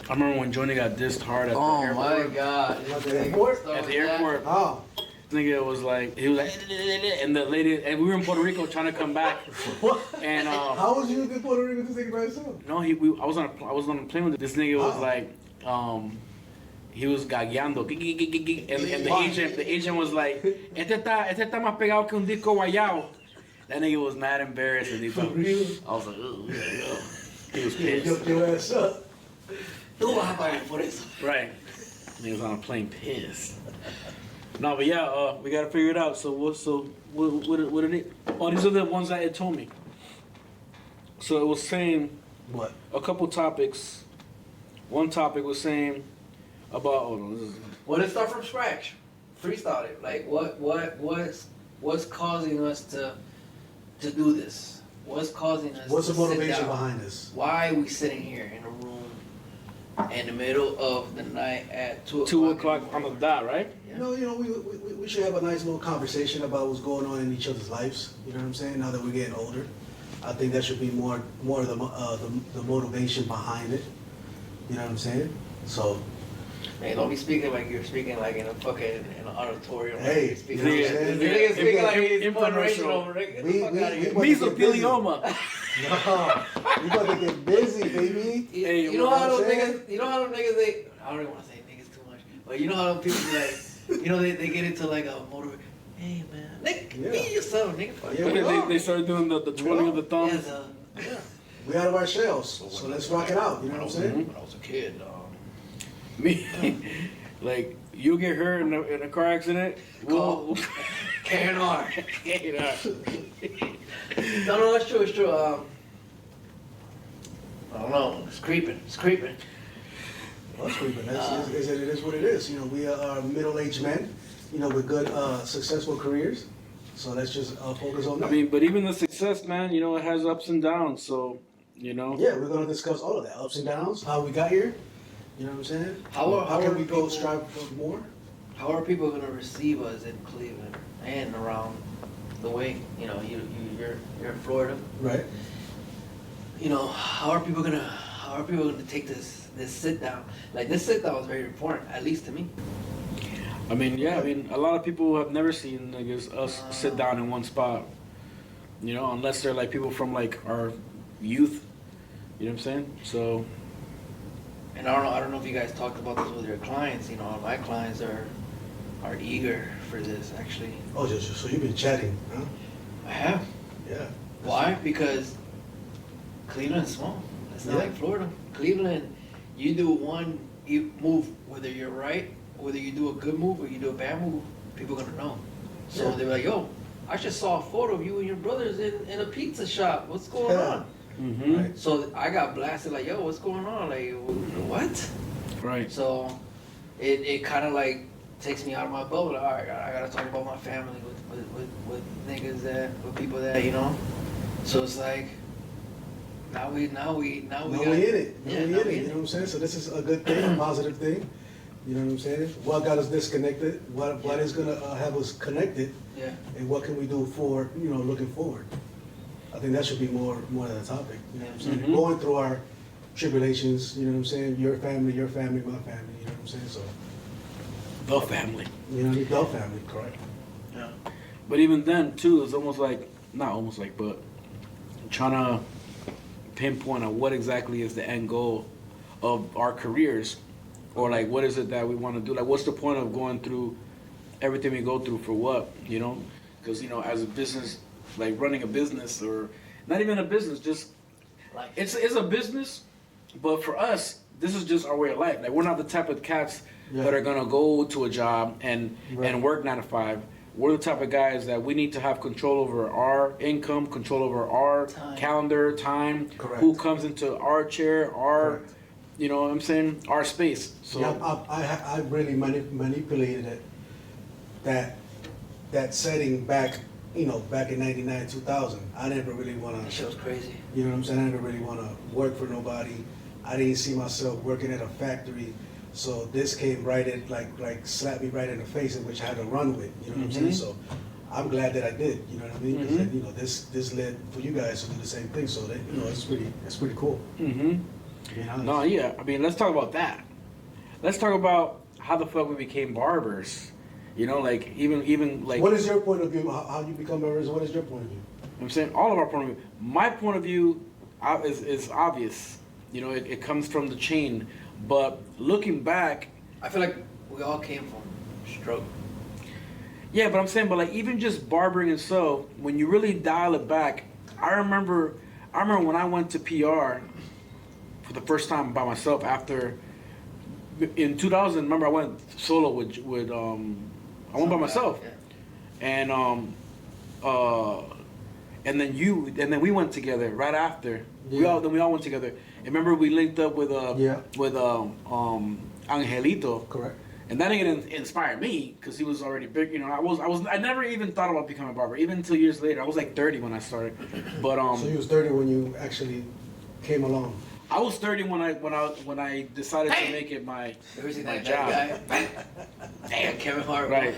I remember when Johnny got dissed hard at the Oh airport. my god. At the airport? At the airport. Oh. Nigga was like, he was like, and the lady, and we were in Puerto Rico trying to come back. What? And How was you in Puerto Rico this nigga by himself? no, I was on a plane with this nigga was like, he was gagueando, and the agent was like, este está más pegado que un disco guayao. That nigga was mad embarrassed, and he thought, I was like, ugh. He was pissed. Your ass up. Tú vas a pagar por eso. Right. He was on a plane pissed. No, but yeah, we gotta figure it out. So what did it? Oh, these are the ones that it told me. So it was saying What? a couple topics. One topic was saying about. Oh no, this is. Well, let's start from scratch. Freestyle it. Like what's causing us to do this? What's causing us? What's to the motivation sit down? behind this? Why are we sitting here in a room in the middle of the night at 2 o'clock on the dot, right? Yeah. You know, we should have a nice little conversation about what's going on in each other's lives. You know what I'm saying? Now that we're getting older, I think that should be more of the motivation behind it. You know what I'm saying? So. Hey, don't be speaking like you're speaking like in a fucking in an auditorium. Hey, Like speaking you know what I'm like, saying? this nigga speaking like he's Infomercial. motivational. Get the We- fuck we- out of here. we- Mesothelioma. No, you about to get busy, baby. Hey, You know how what those I'm saying? niggas? You know how those niggas? I don't even want to say niggas too much, but you know how those people be like, you know they get into like a motive. Hey man, nigga, Yeah. be yourself, nigga. Fuck Yeah, you. we are. They started doing the twirling of the thumb. Yes, yeah. We out of our shells, so let's rock it out. You know what I'm saying? When I was a kid, Me, like you get hurt in a car accident. Call. K&R. No, it's true, it's true. I don't know, it's creeping. Well, that's creeping. It is what it is. You know, we are middle-aged men, you know, with good, successful careers. So let's just focus on that. I mean, but even the success, man, you know, it has ups and downs. So, you know. Yeah, we're gonna discuss all of that, ups and downs, how we got here. You know what I'm saying? How can are we go people- strive for more? How are people gonna receive us in Cleveland and around the way? You know, you're in Florida. Right. You know, how are people gonna take this sit down? Like this sit down is very important, at least to me. I mean, yeah. I mean, a lot of people have never seen us sit down in one spot. You know, unless they're like people from like our youth. You know what I'm saying? So. And I don't know if you guys talked about this with your clients. You know, my clients are eager for this actually. Oh, so you've been chatting, huh? I have. Yeah. Why? Because Cleveland's small. It's not Yeah. like Florida. Cleveland, you do one move, whether you're right, whether you do a good move or you do a bad move, people are gonna know. So Yeah. they're like, yo, I just saw a photo of you and your brothers in a pizza shop. What's going Yeah. on? Mm-hmm. Right. So I got blasted like, yo, what's going on? Like, what? Right. So it kind of like takes me out of my bubble. All right, I gotta talk about my family with niggas with people that, you know. So it's like, now we Now we in it. Now Yeah, we now in we it. in You know it. what I'm saying? So this is a good thing, a positive thing. You know what I'm saying? What got us disconnected? What is gonna have us connected? Yeah. And what can we do for, you know, looking forward? I think that should be more of the topic. You know what I'm saying? Mhm. Going through our tribulations. You know what I'm saying? Your family, my family. You know what I'm saying? So The family. you know, the family, correct? Yeah. But even then, too, it's almost like, not almost like, but trying to pinpoint on what exactly is the end goal of our careers, or like what is it that we want to do? Like, what's the point of going through everything we go through for what? You know, because you know, as a business, like running a business, or not even a business, just Like, it's a business, but for us, this is just our way of life. Like, we're not the type of cats that are gonna go to a job and work 9 to 5. We're the type of guys that we need to have control over our income, control over our calendar, time, Correct. who comes into our chair, our, Correct. you know what I'm saying, our space. So Yeah, I really manipulated it. That setting back, you know, back in '99, 2000. I never really want that to. shit was crazy. You know what I'm saying? I never really want to work for nobody. I didn't see myself working at a factory. So this came right in, like slapped me right in the face, in which I had to run with. You know what I'm saying? So I'm glad that I did. You know what I mean? Because you know, this led for you guys to do the same thing. So that, you know, it's pretty cool. hmm To be honest. No, yeah. I mean, let's talk about that. Let's talk about how the fuck we became barbers. You know, like even like. What is your point of view? How you become barbers? What is your point of view? I'm saying all of our point of view. My point of view is obvious. You know, it comes from the chain. But looking back, I feel like we all came from stroke. yeah. But I'm saying, but like even just barbering and so, when you really dial it back, I remember when I went to PR for the first time by myself after in 2000. Remember, I went solo with I went by myself, Yeah. and then we went together right after. Yeah. We all went together. And remember we linked up with Angelito. Correct. And that nigga inspired me because he was already big. You know, I never even thought about becoming a barber even until years later. I was like 30 when I started. But So you was 30 when you actually came along. I was 30 when I decided to make it my job. Damn, Kevin Hart. Right.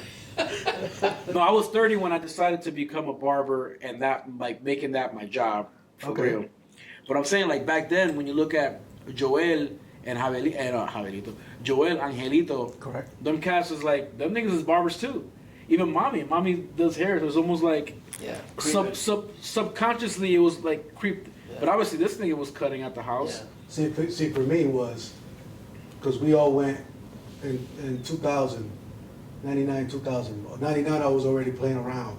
No, I was 30 when I decided to become a barber and that like making that my job for Okay. real. But I'm saying like back then when you look at Joel and Joel Angelito, Correct. them cats was like them niggas is barbers too. Even mommy does hair. It was almost like Yeah. subconsciously it was like creeped. Yeah. But obviously this nigga was cutting at the house. Yeah. See, for me was because we all went in 2000, 99, 2000. 99, I was already playing around,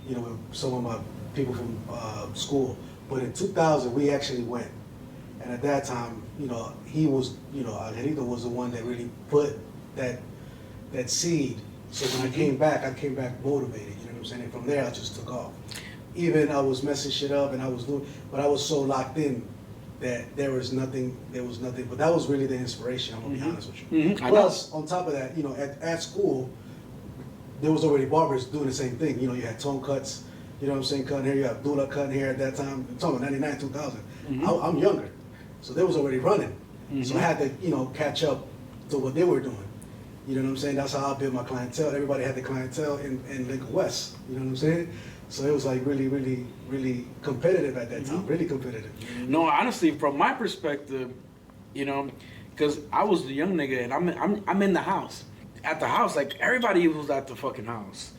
you know, with some of my people from school. But in 2000, we actually went. And at that time, you know, he was, you know, Angelito was the one that really put that seed. So when I came back motivated, you know what I'm saying? And from there, I just took off. Even I was messing shit up and I was doing, but I was so locked in that there was nothing, but that was really the inspiration, I'm gonna be honest with you. Mm-hmm. Plus, on top of that, you know, at school, there was already barbers doing the same thing. You know, you had tone cuts, you know what I'm saying, cutting hair, you had Abdullah cutting hair at that time. I'm talking about 99, 2000. I'm younger, so they was already running. So I had to, you know, catch up to what they were doing. You know what I'm saying? That's how I built my clientele. Everybody had the clientele in Lincoln West. You know what I'm saying? So it was like really, really, really competitive at that time. Really competitive. No, honestly, from my perspective, you know, because I was the young nigga and I'm in the house. At the house, like everybody was at the fucking house.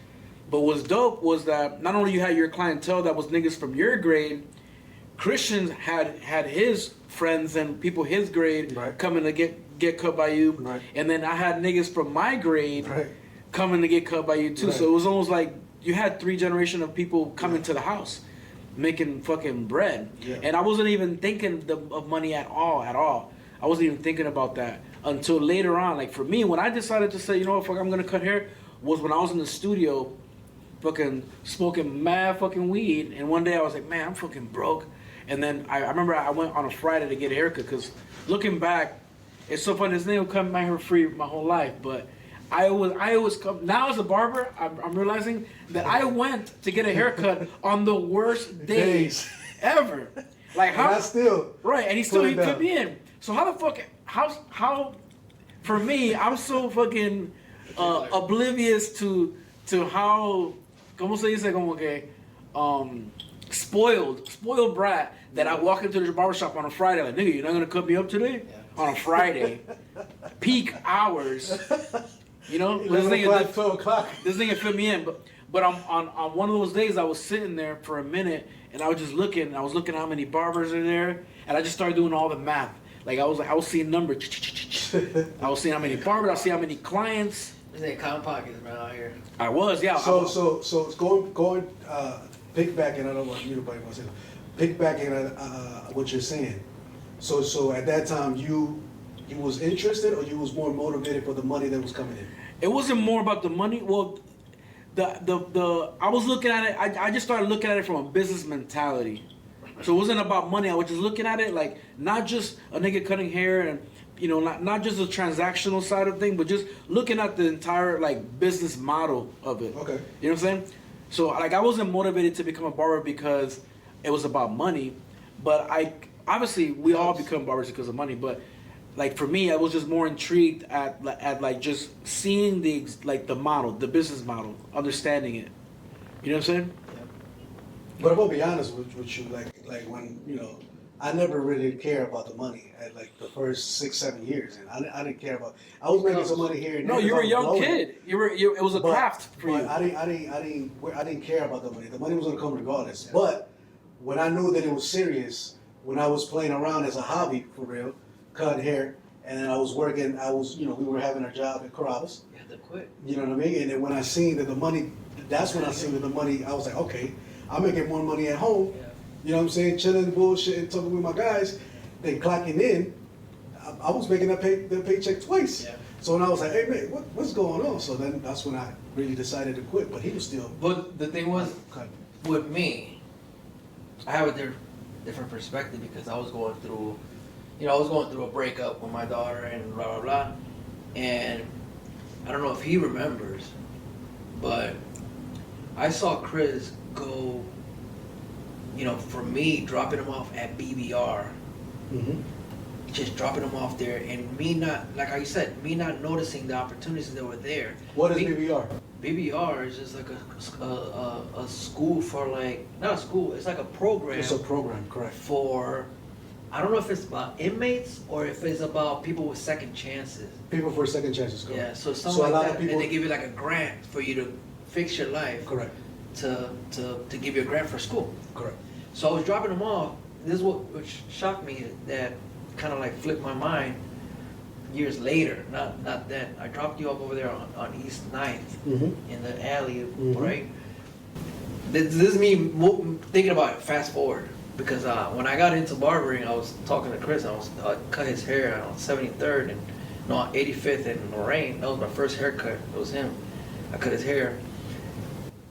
But what's dope was that not only you had your clientele that was niggas from your grade, Christian had his friends and people his grade coming to get cut by you. Right. And then I had niggas from my grade Right. coming to get cut by you too. Right. So it was almost like you had 3 generations of people coming to the house making fucking bread. Yeah. And I wasn't even thinking of money at all. I wasn't even thinking about that until later on. Like for me, when I decided to say, you know what, fuck, I'm gonna cut hair, was when I was in the studio fucking smoking mad fucking weed. And one day I was like, man, I'm fucking broke. And then I remember I went on a Friday to get a haircut because looking back, it's so funny. This nigga would come back here free my whole life, but I always come now as a barber. I'm realizing that I went to get a haircut on the worst days ever. Like how? And I still Right, and he put me in. So how the fuck? How? For me, I'm so fucking oblivious to how. ¿Cómo se dice? Como que spoiled brat that I walk into the barbershop on a Friday like, nigga, you're not gonna cut me up today? Yeah. On a Friday, peak hours. You know, 12 o'clock. this nigga fit me in, but on one of those days I was sitting there for a minute and I was just looking. I was looking how many barbers are there, and I just started doing all the math. Like I was seeing numbers. I was seeing how many barbers. I was seeing how many clients. This ain't cotton pockets, man, out here. I was, yeah. So it's going piggybacking. I don't want you to want to say piggybacking what you're saying. So at that time you was interested, or you was more motivated for the money that was coming in? It wasn't more about the money. Well, the I was looking at it. I just started looking at it from a business mentality. So it wasn't about money. I was just looking at it like not just a nigga cutting hair and, you know, not just the transactional side of thing, but just looking at the entire like business model of it. Okay. You know what I'm saying? So like I wasn't motivated to become a barber because it was about money, but obviously we all become barbers because of money. But like for me, I was just more intrigued at like just seeing the model, the business model, understanding it. You know what I'm saying? But I'm gonna be honest with you, like when, you know, I never really cared about the money at like the first 6-7 years, and I didn't care about. I was making some money here and there. No, you were a young blowing kid. it. It was a craft for but you. I didn't care about the money. The money was gonna come regardless. But when I knew that it was serious, when I was playing around as a hobby for real, cut hair, and then I was working. We were having our job at Carrabba's. You had to quit. You know what I mean? And then when I seen that the money, that's when I seen that the money. I was like, okay, I'm making more money at home. Yeah. You know what I'm saying? Chilling, bullshit, and talking with my guys. Then clocking in, I was making that paycheck twice. Yeah. So when I was like, hey man, what's going on? So then that's when I really decided to quit. But he was still. But the thing was, cut. with me, I have a different perspective because I was going through, a breakup with my daughter and blah blah blah, and I don't know if he remembers, but I saw Chris go, for me dropping him off at BBR, Mm-hmm. just dropping him off there, and me not, like I said, me not noticing the opportunities that were there. What is Me- BBR? BBR is just like a school for like, not a school, it's like a program It's a program, correct? for, I don't know if it's about inmates or if it's about people with second chances. People for second chances, correct? Yeah, so So something a like lot that, of people- and they give you like a grant for you to fix your life, Correct, to give you a grant for school. correct. So I was dropping them off. This is which shocked me, that kind of like flipped my mind years later. Not then. I dropped you off over there on East 9th Mm-hmm. in the alley, Mhm. right? This is me thinking about it. Fast forward, because when I got into barbering, I was talking to Chris. I cut his hair on 73rd and on 85th in Lorraine. That was my first haircut. It was him. I cut his hair.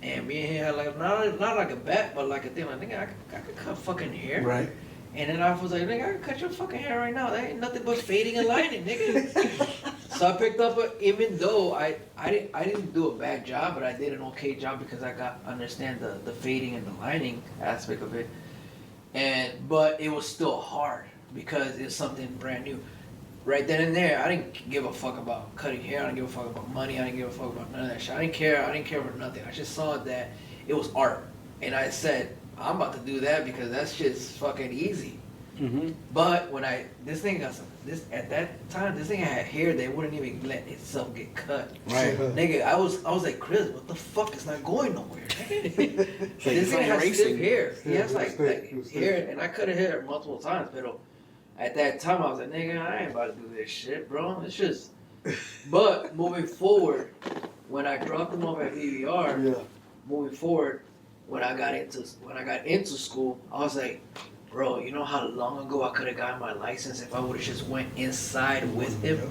And me and him had like, not like a bet, but like a thing. Like, nigga, I could cut fucking hair. Right. And then I was like, nigga, I can cut your fucking hair right now. That ain't nothing but fading and lining, nigga. So I picked up, even though I didn't do a bad job, but I did an okay job because I understand the fading and the lining aspect of it. But it was still hard because it's something brand new. Right then and there, I didn't give a fuck about cutting hair. I didn't give a fuck about money. I didn't give a fuck about none of that shit. I didn't care about nothing. I just saw that it was art. And I said, I'm about to do that because that's just fucking easy. Mm-hmm. But when at that time, this thing had hair that wouldn't even let itself get cut. Right. Nigga, I was like, Chris, what the fuck? It's not going nowhere. This thing has racing. stiff hair. He Yeah, has it was like thick. It was thick. hair, and I cut his hair multiple times, but at that time I was like, nigga, I ain't about to do this shit, bro. It's just. But moving forward, when I dropped him off at BBR, Yeah. moving forward, when I got into school, I was like, bro, you know how long ago I could have gotten my license if I would have just went inside with him?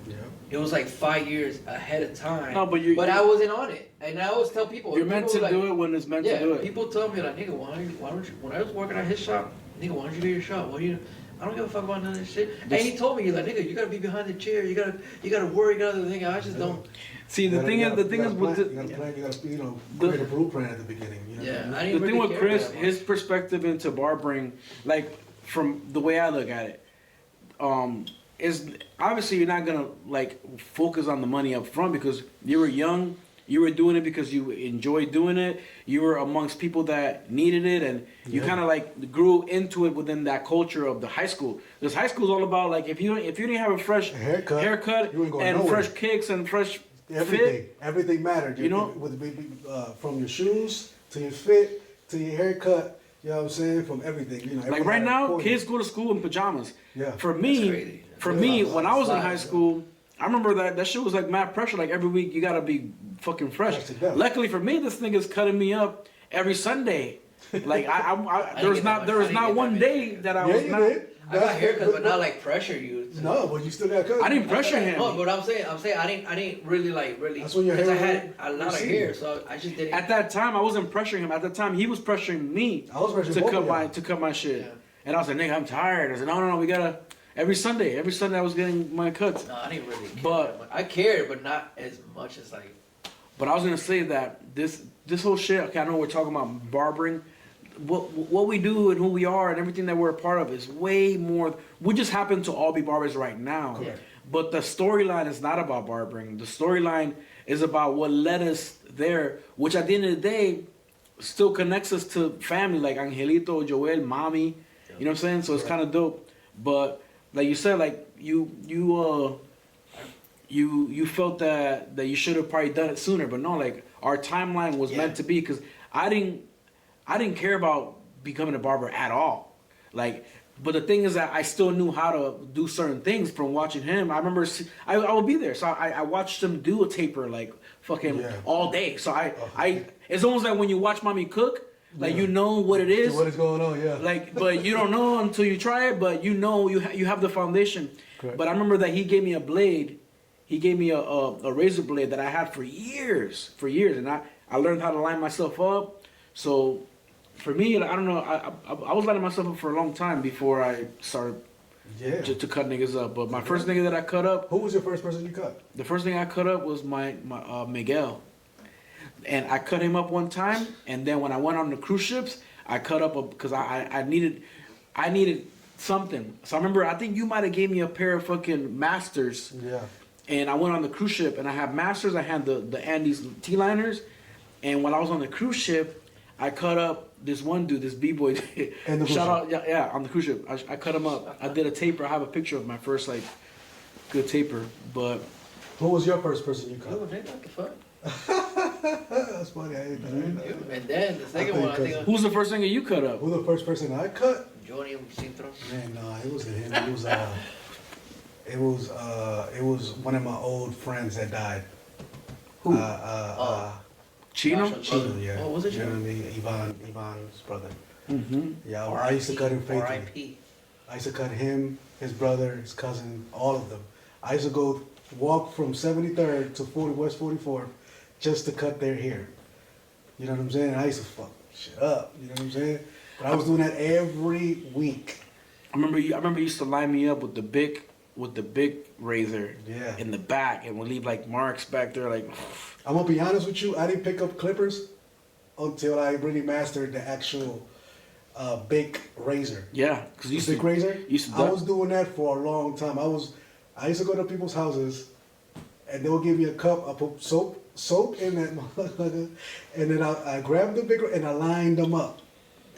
Yeah. It was like 5 years ahead of time. No, but I wasn't on it. And I always tell people, You're meant to do it when it's meant to do it. People tell me like, nigga, why don't you? When I was working at his shop, nigga, why don't you do your shop? What do you? I don't give a fuck about none of this shit. And he told me, he's like, nigga, you gotta be behind the chair. You gotta worry. You gotta do the thing. I just don't. See, the thing is with you gotta plan, you gotta create a blueprint at the beginning. You know Yeah, what I mean? I the didn't thing really with care Chris, that much. his perspective into barbering, like from the way I look at it, is obviously you're not gonna like focus on the money up front because you were young, you were doing it because you enjoyed doing it, you were amongst people that needed it, and you kind of like grew into it within that culture of the high school. Because high school is all about like if you didn't have a fresh haircut you ain't going and nowhere. fresh kicks and fresh Everything, everything mattered. You know? From your shoes to your fit to your haircut. You know what I'm saying? From everything. You know. Like everyone right had now, a corner. kids go to school in pajamas. Yeah. For That's me, crazy. when I was in Slides, high school, I remember that shit was like mad pressure. Like every week, you gotta be fucking fresh. Fresh to death. Luckily for me, this thing is cutting me up every Sunday. Like I there was didn't not get that one many day haircuts. that I Yeah, was you not. did. I got haircuts, but not like pressure you. No, but you still got cut. I didn't pressure him. No, but I'm saying I didn't really. That's when your because I hair had a lot of receded. hair, so I just didn't. At that time, I wasn't pressuring him. At the time, he was pressuring me I was pressuring to both cut of y'all. to cut my shit. Yeah. And I was like, nigga, I'm tired. I said, no, we gotta. Every Sunday I was getting my cuts. No, I didn't really care. But- that much. I cared, but not as much as like. But I was gonna say that this whole shit. Okay, I know we're talking about barbering. What we do and who we are and everything that we're a part of is way more. We just happen to all be barbers right now. Correct. But the storyline is not about barbering. The storyline is about what led us there, which at the end of the day still connects us to family like Angelito, Joel, Mommy, You know what I'm saying? So it's kind of dope. But like you said, like you felt that you should have probably done it sooner, but no, like our timeline was meant to be, because I didn't care about becoming a barber at all. Like, but the thing is that I still knew how to do certain things from watching him. I remember I would be there, so I watched him do a taper like fucking all day. So I it's almost like when you watch mommy cook. Like you know what it is. What is going on? Yeah. Like, but you don't know until you try it. But you know you have the foundation. Correct. But I remember that he gave me a blade. He gave me a razor blade that I had for years, and I learned how to line myself up. So for me, I don't know. I was lining myself up for a long time before I started to cut niggas up. But my first nigga that I cut up. Who was your first person you cut? The first thing I cut up was my Miguel. And I cut him up one time, and then when I went on the cruise ships, I cut up because I needed something. So I remember, I think you might have gave me a pair of fucking Masters. Yeah. And I went on the cruise ship, and I had Masters. I had the Andes T-liners, and when I was on the cruise ship, I cut up this one dude, this b-boy. Shout out, yeah, on the cruise ship. I cut him up. I did a taper. I have a picture of my first like good taper. But who was your first person you cut? Oh, nigga, what the fuck? That's funny. I hate that. And then the second one, I think. Who's the first thing you cut up? Who the first person I cut? Johnny Cintro. Man, no, it wasn't him. It was one of my old friends that died. Who? Chino? Chino, yeah. Oh, was it You know Chino? what I mean? Ivan's brother. Mm-hmm. Yeah, I used to cut him faithfully. R.I.P. I used to cut him, his brother, his cousin, all of them. I used to go walk from 73rd to West 44th just to cut their hair. You know what I'm saying? I used to fuck shit up. You know what I'm saying? But I was doing that every week. I remember you used to line me up with the big razor in the back, and we'll leave like marks back there. Like, I'm gonna be honest with you, I didn't pick up clippers until I really mastered the actual big razor. Yeah, because you big razor. I was doing that for a long time. I used to go to people's houses, and they'll give me a cup. I put soap in that motherfucker, and then I grabbed the big and I lined them up.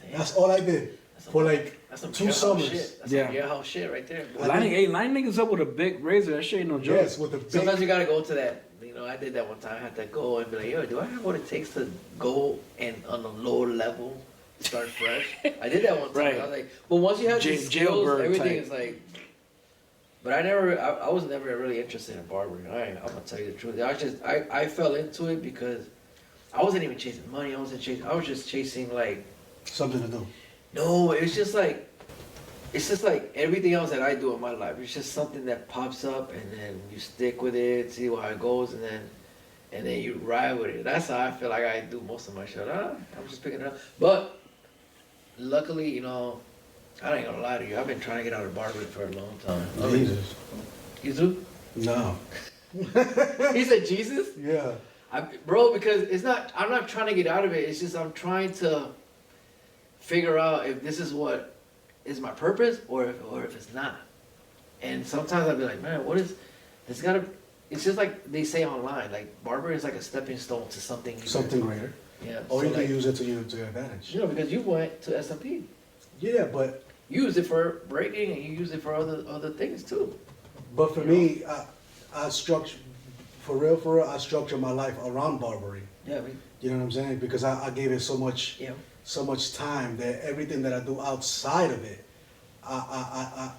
Damn. That's all I did for like 2 summers. Shit. That's some jailhouse shit right there. Line niggas up with a big razor. That shit ain't no joke. Yes, with the big. Sometimes you gotta go to that. You know, I did that one time. I had to go and be like, yo, do I have what it takes to go and on a lower level start fresh? I did that one time. Right. I was like, but once you have these skills, everything type. is like. But I was never really interested in barbering. I'm gonna tell you the truth. I fell into it because I wasn't even chasing money. I was just chasing like something to do. No, it's just like everything else that I do in my life. It's just something that pops up, and then you stick with it, see how it goes, and then you ride with it. That's how I feel like I do most of my shit. I'm just picking it up. But luckily, you know, I ain't gonna lie to you. I've been trying to get out of barbering for a long time. Jesus. You do? No. He said Jesus? Yeah. Bro, because I'm not trying to get out of it. It's just I'm trying to figure out if this is what is my purpose or if it's not. And sometimes I'll be like, man, what is, it's just like they say online, like barber is like a stepping stone to something greater. Yeah. Or so you can use it to your advantage. You know, because you went to SMP. Yeah, but you used it for breaking and you used it for other things too. But for me, I structure, for real, I structure my life around barbering. Yeah, you know what I'm saying? Because I gave it so much time that everything that I do outside of it,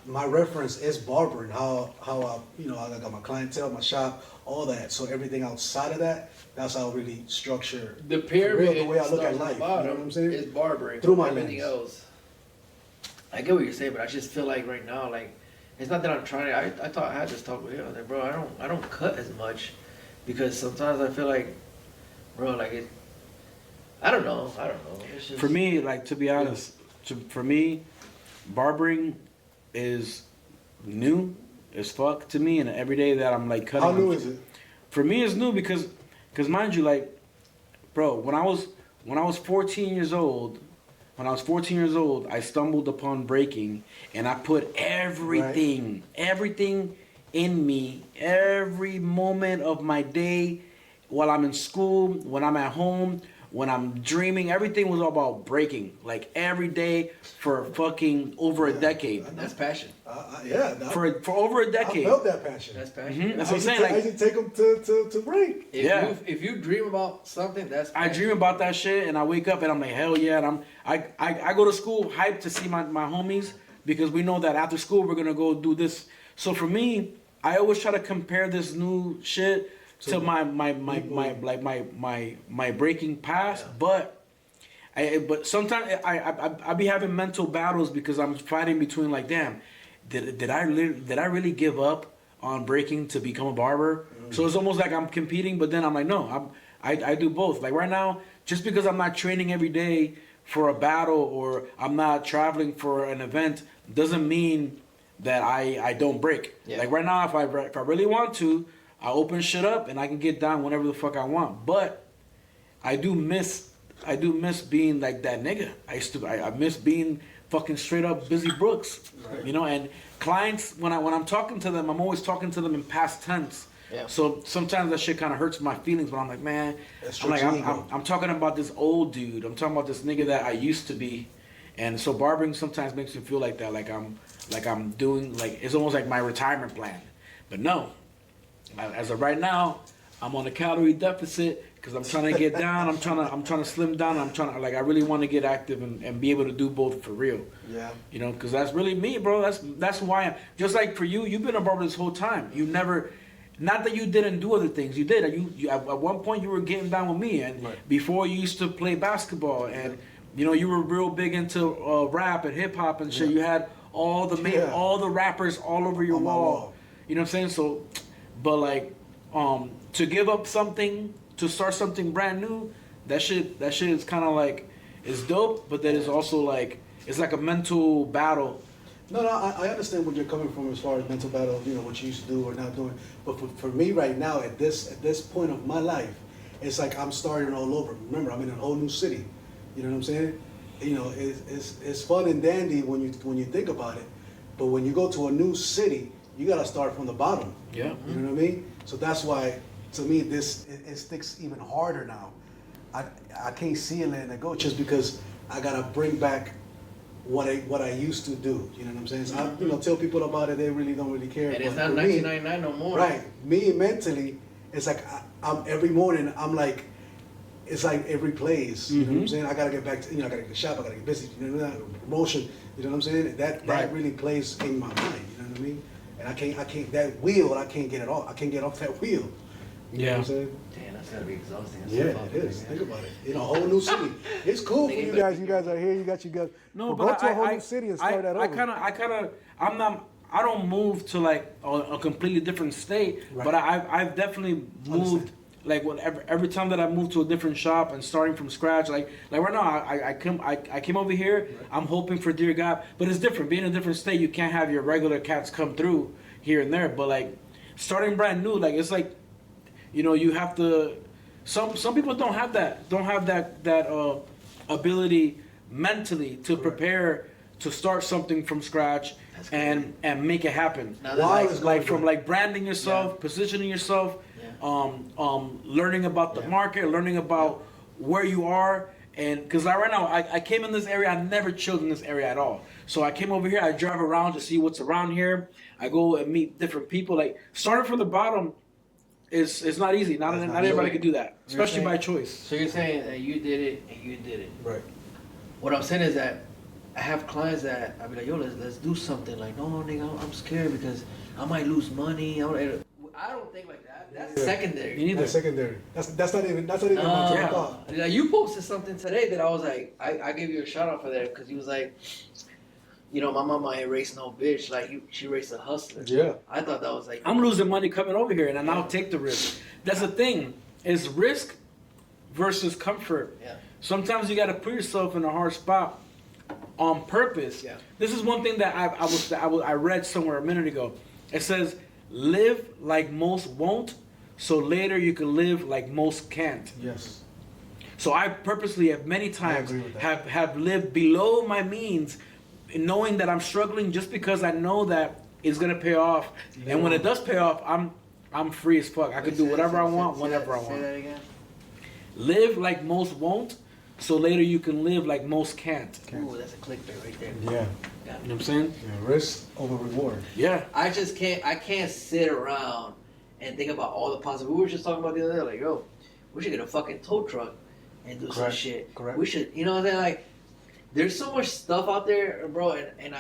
my reference is barbering. How I got my clientele, my shop, all that. So everything outside of that, that's how I really structure the pyramid. The way I look at life. You know what I'm saying? Is barbering through my everything lens. else. I get what you're saying, but I just feel like right now, like it's not that I'm trying to. I had this talk with him. I was like, bro, I don't cut as much because sometimes I feel like, bro, like it. I don't know. It's just, for me, like to be honest, for me, barbering is new as fuck to me, and every day that I'm like cutting. How new is it? For me, it's new because mind you, like, bro, when I was 14 years old. When I was 14 years old, I stumbled upon breaking, and I put everything in me, every moment of my day, while I'm in school, when I'm at home, when I'm dreaming, everything was all about breaking. Like every day for fucking over a decade. That's passion. Yeah. For over a decade. I felt that passion. That's passion. Mhm. That's what I'm saying. I used to take them to break. If you dream about something, that's I passion. dream about that shit, and I wake up and I'm like, hell yeah! And I go to school hyped to see my homies because we know that after school we're gonna go do this. So for me, I always try to compare this new shit to my breaking past, but sometimes I be having mental battles because I'm fighting between like, damn, did I really give up on breaking to become a barber? So it's almost like I'm competing, but then I'm like, no, I do both. Like right now, just because I'm not training every day for a battle or I'm not traveling for an event doesn't mean that I don't break. Yeah. Like right now, if I really want to, I open shit up and I can get down whenever the fuck I want. But I do miss being like that nigga. I miss being fucking straight up Busy Brooks. Right. You know, and clients when I'm talking to them, I'm always talking to them in past tense. Yeah. So sometimes that shit kind of hurts my feelings, but I'm like, man, I'm talking about this old dude. I'm talking about this nigga that I used to be. And so barbering sometimes makes me feel like that, like I'm doing, like it's almost like my retirement plan. But no, as of right now, I'm on a calorie deficit because I'm trying to get down. I'm trying to slim down. I really want to get active and be able to do both for real. Yeah. You know, because that's really me, bro. That's why I'm just like for you. You've been a barber this whole time. You never. Not that you didn't do other things, you did. You at one point you were getting down with me, and before you used to play basketball, and you know you were real big into rap and hip hop and shit. You had all the rappers all over your wall. You know what I'm saying? So, but like, to give up something to start something brand new, that shit is kind of like it's dope, but that is also like it's like a mental battle. No, I understand where you're coming from as far as mental battle, you know, what you used to do or not doing. But for me right now, at this point of my life, it's like I'm starting all over. Remember, I'm in a whole new city. You know what I'm saying? You know, it's fun and dandy when you think about it. But when you go to a new city, you gotta start from the bottom. Yeah. You know what I mean? So that's why, to me, it sticks even harder now. I can't see it letting it go just because I gotta bring back what I used to do. You know what I'm saying? So I tell people about it, they really don't really care. And it's But not for me, 1999 no more. right? Me mentally, it's like I'm every morning. I'm like, it's like every place. You know what I'm saying? I gotta get back to I gotta get to shop. I gotta get busy. You know that promotion. You know what I'm saying? That really plays in my mind. You know what I mean? And I can't that wheel. I can't get it off. I can't get off that wheel. You know what I'm saying? Damn, that's gotta be exhausting. That's Yeah, so it is. man. Think about it. In a whole new city. It's cool for you guys. You guys are here. You got your guys. No, go but to a whole new city and start that over. I don't move to like a completely different state, Right. but I've definitely moved. Like every time that I move to a different shop and starting from scratch, like right now I came over here. Right. I'm hoping for dear God, but it's different. Being in a different state, you can't have your regular cats come through here and there. But like starting brand new, like it's like, you know, you have to. Some people don't have that ability mentally to prepare to start something from scratch and make it happen. From branding yourself, positioning yourself, learning about the market, learning about where you are. And because right now I came in this area, I never chilled in this area at all. So I came over here, I drive around to see what's around here. I go and meet different people. Like starting from the bottom it's not easy. Not everybody can do that, especially by choice. So you're saying that you did it and you did it. Right. What I'm saying is that I have clients that I be like, yo, let's do something. Like, no, nigga, I'm scared because I might lose money. I don't think like that. That's secondary. That's secondary. That's not even my thought. Like you posted something today that I was like, I gave you a shout out for that because he was like, you know, my mama ain't raised no bitch. Like she raised a hustler. Yeah. I thought that was like, I'm losing money coming over here, and I'll take the risk. That's the thing. It's risk versus comfort. Yeah. Sometimes you got to put yourself in a hard spot on purpose. Yeah. This is one thing that I read somewhere a minute ago. It says, "Live like most won't, so later you can live like most can't." Yes. So I purposely have many times have lived below my means, knowing that I'm struggling just because I know that it's gonna pay off. Yeah. And when it does pay off, I'm free as fuck. I can do whatever I want, whenever I want. Say that again. live like most won't, so later you can live like most can't. Ooh, that's a clickbait right there. Yeah. You know what I'm saying? Yeah. Risk over reward. Yeah. I can't sit around and think about all the possible. We were just talking about the other day, like, yo, we should get a fucking tow truck and do some Correct. shit. Correct. We should, you know what I'm saying? Like, there's so much stuff out there, bro. And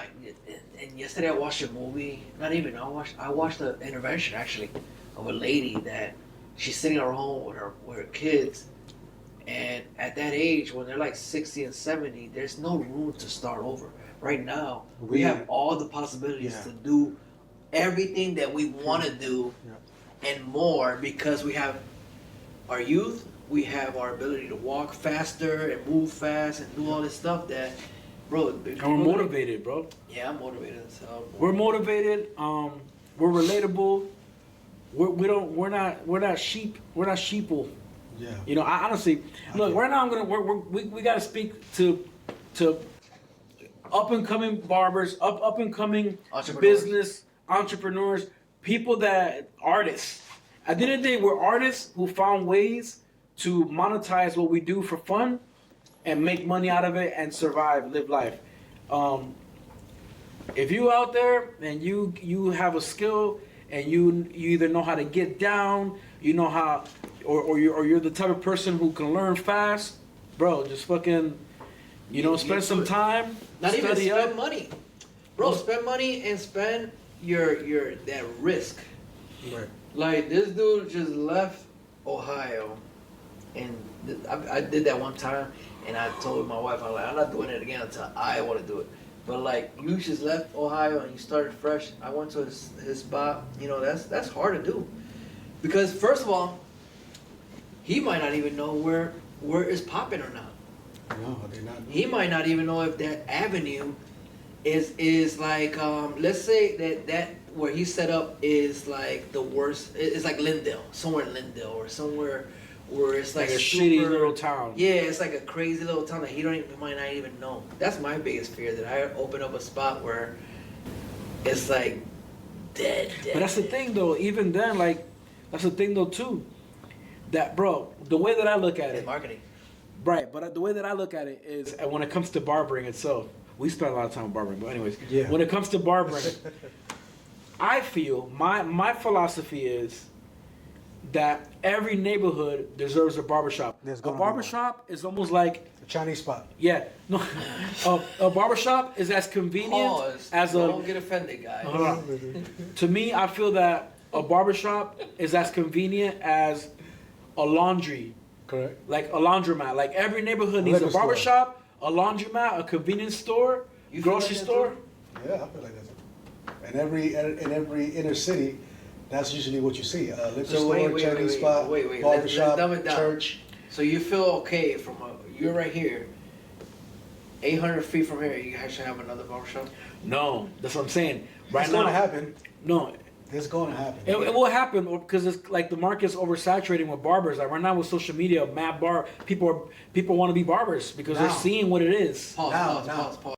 yesterday I watched a movie. Not even I watched the intervention actually of a lady that she's sitting at her home with her kids, and at that age when they're like 60 and 70, there's no room to start over. Right now, we have all the possibilities to do everything that we want to do and more because we have our youth. We have our ability to walk faster and move fast and do all this stuff that, bro. And we're motivated, bro. Yeah, I'm motivated. So We're motivated. We're relatable. We're not sheep. We're not sheeple. Yeah. You know, I honestly look. Right now, we got to speak to up and coming barbers, up and coming business entrepreneurs, people that artists. At the end of the day, we're artists who found ways to monetize what we do for fun and make money out of it and survive, live life. If you out there and you have a skill and you either know how to get down, you know how, or you're the type of person who can learn fast, bro, just fucking, spend some time. not even study spend up. money, bro. Spend money and spend your that risk. Right. Like this dude just left Ohio, and I did that one time, and I told my wife, I'm not doing it again until I want to do it. But like you just left Ohio and you started fresh. I went to his spot. That's hard to do, because first of all, he might not even know where it's popping or not. No, they're not. He might not even know if that avenue is like let's say that where he set up is like the worst. It's like Lindale, somewhere in Lindale, or somewhere where it's like a super, shitty little town. Yeah, it's like a crazy little town that he might not even know. That's my biggest fear, that I open up a spot where it's like dead. But that's the thing, though. Even then, like, that's the thing, though, too. That, bro, the way that I look at It's it, marketing. right? But the way that I look at it is, and when it comes to barbering itself, we spend a lot of time barbering. But anyways, when it comes to barbering, I feel my philosophy is that every neighborhood deserves a barbershop. A barbershop is almost like A Chinese spot. yeah, no, a barbershop is as convenient as Don't get offended, guys. To me, I feel that a barbershop is as convenient as a laundry. Correct. Like a laundromat. Like every neighborhood needs a liquor store. barbershop, a laundromat, a convenience store, You feel grocery like that store. too? Yeah, I feel like that's it. In every inner city, that's usually what you see. A liquor store, Chinese spot, Let's barbershop, dumb it down. church. So you feel okay you're right here, 800 feet from here, you actually have another barbershop? No, that's what I'm saying. Right It's now, gonna happen. no, It's gonna happen. it will happen because it's like the market's oversaturating with barbers. Like right now with social media, people want to be barbers because they're Now. seeing what it is. Pause, Now, pause, now. pause, pause.